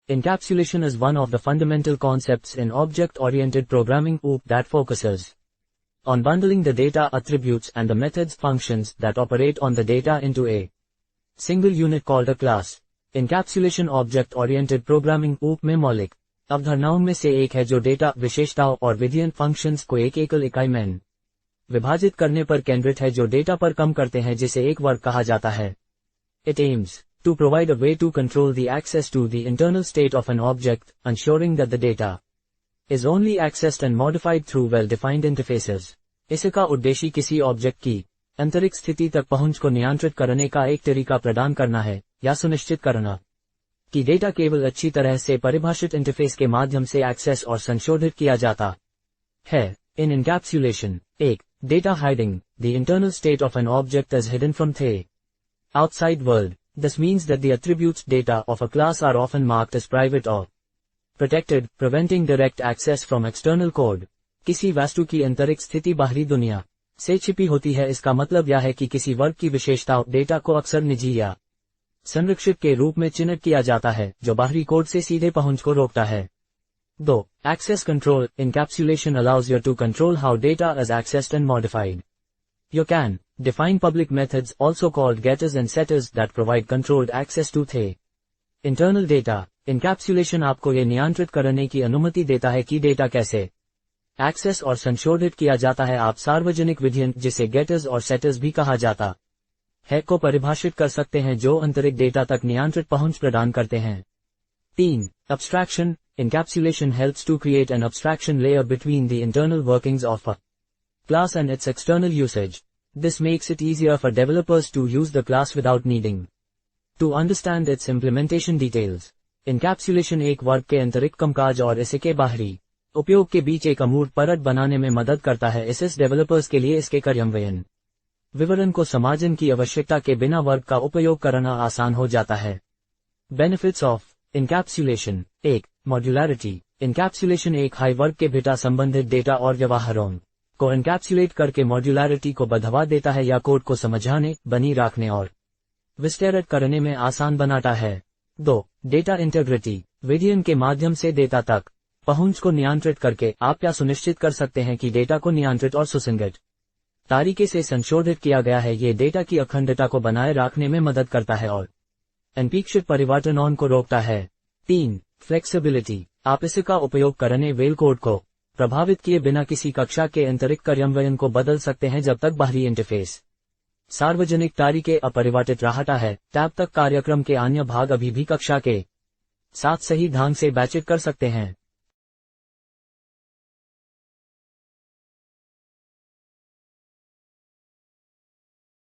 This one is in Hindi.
Encapsulation is one of the fundamental concepts in object-oriented programming OOP that focuses on bundling the data attributes and the methods functions that operate on the data into a single unit called a class. Encapsulation object-oriented programming OOP में मौलिक अवधारणाओं में से एक है जो डेटा विशेषताओं और विधियन फंक्शंस को एक एकल इकाई में विभाजित करने पर केंद्रित है जो डेटा पर कम करते हैं जिसे एक वर्ग कहा जाता है. It aims to provide a way to control the access to the internal state of an object, ensuring that the data is only accessed and modified through well-defined interfaces. इसका उद्देश्य किसी ऑब्जेक्ट की आंतरिक स्थिति तक पहुंच को नियंत्रित करने का एक तरीका प्रदान करना है या सुनिश्चित करना कि डेटा केवल अच्छी तरह से परिभाषित इंटरफेस के माध्यम से एक्सेस और संशोधित किया जाता है. In encapsulation, 1. Data hiding. The internal state of an object is hidden from the outside world. This means that the attributes data of a class are often marked as private or protected, preventing direct access from external code. किसी वस्तु की आंतरिक स्थिति बाहरी दुनिया से छिपी होती है. इसका मतलब यह है कि किसी वर्ग की विशेषताओं डेटा को अक्सर निजी या संरक्षित के रूप में चिन्हित किया जाता है जो बाहरी कोड से सीधे पहुंच को रोकता है. 2. Access control. Encapsulation allows you to control how data is accessed and modified. You can define public methods, also called getters and setters, that provide controlled access to the internal data. Encapsulation आपको ये नियंत्रित करने की अनुमति देता है कि डेटा कैसे एक्सेस और संशोधित किया जाता है. आप सार्वजनिक विधियन जिसे गेटर्स और सेटर्स भी कहा जाता है को परिभाषित कर सकते हैं जो आंतरिक डेटा तक नियंत्रित पहुंच प्रदान करते हैं. 3. Abstraction. Encapsulation helps to create an abstraction layer between the internal workings of a class and its external usage. This makes it easier for developers to use the class without needing to understand its implementation details. Encapsulation एक वर्ग के आंतरिक कामकाज और इसके बाहरी उपयोग के बीच एक अमूर्त परत बनाने में मदद करता है. इस डेवलपर्स के लिए इसके कार्यान्वयन विवरण को समझने की आवश्यकता के बिना वर्ग का उपयोग करना आसान हो जाता है. Benefits of Encapsulation. 1. Modularity. Encapsulation एक हाई वर्ग के भीतर संबंधित डेटा और व्यवहारों को एनकैप्सुलेट करके मॉड्यूलरिटी को बढ़ावा देता है या कोड को समझाने, बनी रखने और विस्तारित करने में आसान बनाता है. 2. Data integrity. विधियन के माध्यम से डेटा तक पहुंच को नियंत्रित करके आप यह सुनिश्चित कर सकते हैं कि डेटा को नियंत्रित और सुसंगत तरीके से संशोधित किया गया है. ये डेटा की अखंडता को बनाए रखने में मदद करता है और अनपेक्षित परिवर्तनों को रोकता है. 3. फ्लेक्सिबिलिटी. आप इसका उपयोग करने वेल कोड को प्रभावित किए बिना किसी कक्षा के आंतरिक कार्यान्वयन को बदल सकते हैं. जब तक बाहरी इंटरफेस सार्वजनिक तरीके अपरिवर्तित रहता है तब तक कार्यक्रम के अन्य भाग अभी भी कक्षा के साथ सही ढंग से बातचीत कर सकते हैं.